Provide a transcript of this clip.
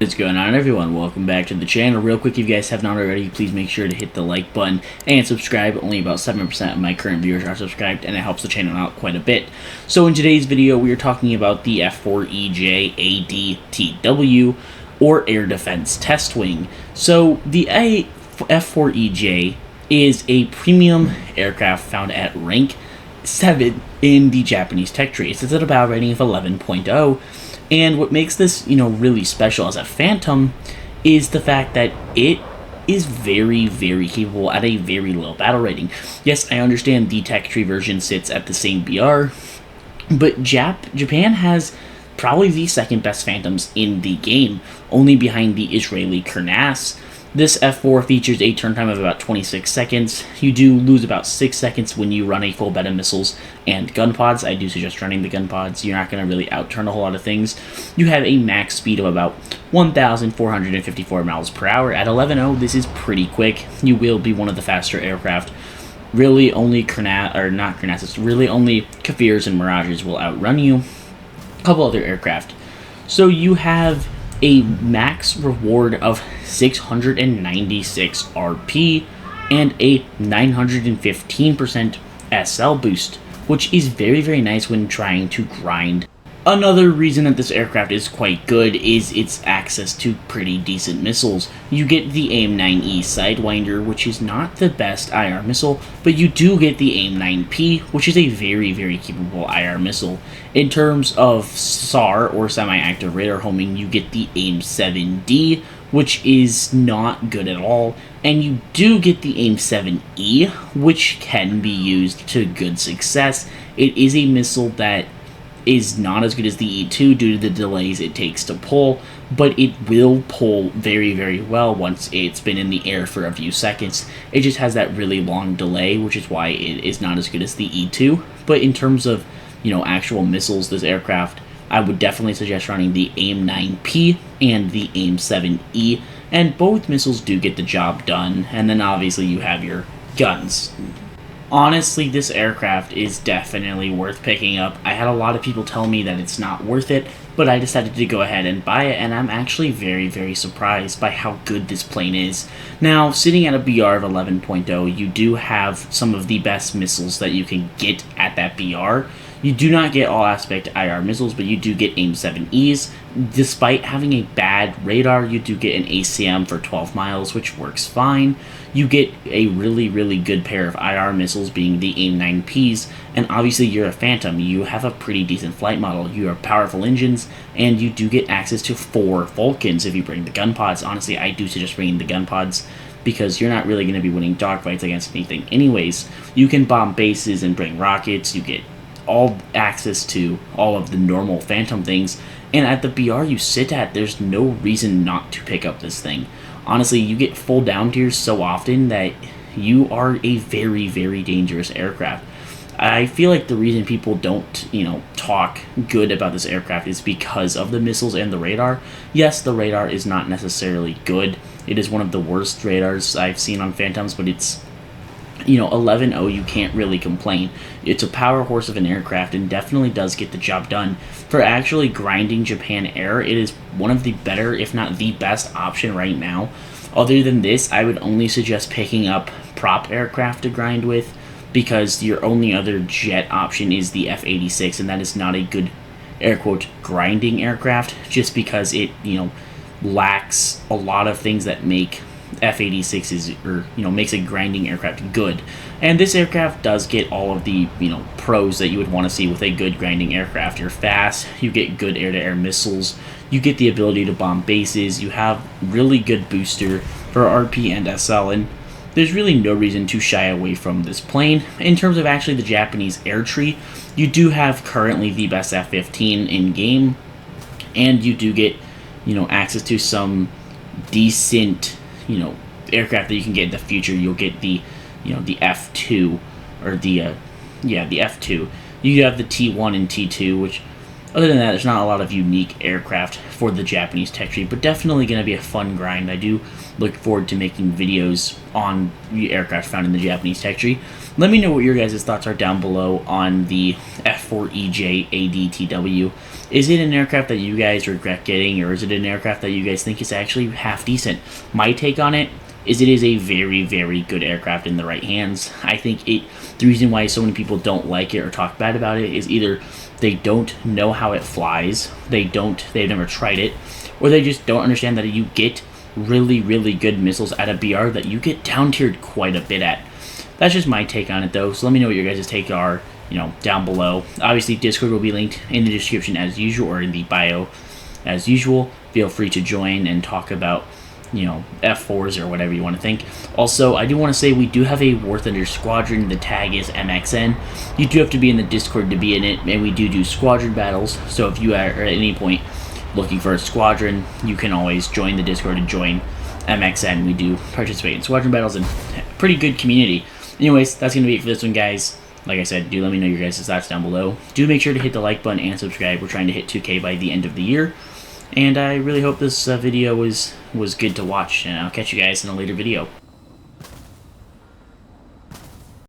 What's going on, everyone? Welcome back to the channel. Real quick, if you guys have not already, please make sure to hit the like button and subscribe. Only about 7% of my current viewers are subscribed, and it helps the channel out quite a bit. So in today's video, we are talking about the F-4EJ ADTW, or Air Defense Test Wing. So the F-4EJ is a premium aircraft found at rank 7 in the Japanese tech tree. It's at a battle rating of 11.0. And what makes this, really special as a Phantom is the fact that it is very, very capable at a very low battle rating. Yes, I understand the tech tree version sits at the same BR, but Japan has probably the second best Phantoms in the game, only behind the Israeli Kurnas. This F4 features a turn time of about 26 seconds. You do lose about 6 seconds when you run a full bed of missiles and gun pods. I do suggest running the gun pods. You're not going to really outturn a whole lot of things. You have a max speed of about 1,454 miles per hour. At 11.0, this is pretty quick. You will be one of the faster aircraft. Really only really only Kafirs and Mirages will outrun you. A couple other aircraft. So you have a max reward of 696 RP and a 915% SL boost, which is very, very nice when trying to grind. Another reason that this aircraft is quite good is its access to pretty decent missiles. You get the AIM-9E Sidewinder, which is not the best IR missile, but you do get the AIM-9P, which is a very, very capable IR missile. In terms of SAR, or semi-active radar homing, you get the AIM-7D, which is not good at all, and you do get the AIM-7E, which can be used to good success. It is a missile that is not as good as the E2 due to the delays it takes to pull, but it will pull very, very well once it's been in the air for a few seconds. It just has that really long delay, which is why it is not as good as the E2. But in terms of, actual missiles, this aircraft, I would definitely suggest running the AIM-9P and the AIM-7E, and both missiles do get the job done, and then obviously you have your guns. Honestly, this aircraft is definitely worth picking up. I had a lot of people tell me that it's not worth it, but I decided to go ahead and buy it, and I'm actually very, very surprised by how good this plane is. Now, sitting at a BR of 11.0, you do have some of the best missiles that you can get at that BR. You do not get all-aspect IR missiles, but you do get AIM-7Es. Despite having a bad radar, you do get an ACM for 12 miles, which works fine. You get a really, really good pair of IR missiles, being the AIM-9Ps, and obviously you're a Phantom. You have a pretty decent flight model. You have powerful engines, and you do get access to 4 Vulcans if you bring the gun pods. Honestly, I do suggest bringing the gun pods, because you're not really going to be winning dogfights against anything anyways. You can bomb bases and bring rockets. You get all access to all of the normal Phantom things, and at the BR you sit at, there's no reason not to pick up this thing. Honestly, you get full down tiers so often that you are a very, very dangerous aircraft. I feel like the reason people don't, talk good about this aircraft is because of the missiles and the radar. Yes, the radar is not necessarily good. It is one of the worst radars I've seen on Phantoms, but it's 11.0, you can't really complain. It's a power horse of an aircraft and definitely does get the job done. For actually grinding Japan Air, it is one of the better, if not the best option right now. Other than this, I would only suggest picking up prop aircraft to grind with, because your only other jet option is the F-86, and that is not a good, air quote, grinding aircraft, just because it, lacks a lot of things that make F-86 makes a grinding aircraft good. And this aircraft does get all of the, pros that you would want to see with a good grinding aircraft. You're fast, you get good air-to-air missiles, you get the ability to bomb bases, you have really good booster for RP and SL, and there's really no reason to shy away from this plane. In terms of actually the Japanese air tree, you do have currently the best F-15 in-game, and you do get, access to some decent aircraft that you can get in the future. You'll get the, the F2, or the F2. You have the T1 and T2, which Other than that, there's not a lot of unique aircraft for the Japanese tech tree, but definitely going to be a fun grind. I do look forward to making videos on the aircraft found in the Japanese tech tree. Let me know what your guys' thoughts are down below on the F-4EJ ADTW. Is it an aircraft that you guys regret getting, or is it an aircraft that you guys think is actually half decent? My take on it is a very, very good aircraft in the right hands. I think the reason why so many people don't like it or talk bad about it is either they don't know how it flies, they've never tried it, or they just don't understand that you get really, really good missiles at a BR that you get down-tiered quite a bit at. That's just my take on it, though, so let me know what your guys' take are, down below. Obviously, Discord will be linked in the description as usual, or in the bio as usual. Feel free to join and talk about F4s or whatever you want to think. Also, I do want to say we do have a warthunder squadron. The tag is MXN. You do have to be in the Discord to be in it, and we do squadron battles. So if you are at any point looking for a squadron, you can always join the Discord and join MXN. We do participate in squadron battles and pretty good community. Anyways, that's going to be it for this one, guys. Like I said, do let me know your guys' thoughts down below. Do make sure to hit the like button and subscribe. We're trying to hit 2K by the end of the year. And I really hope this video was good to watch, and I'll catch you guys in a later video.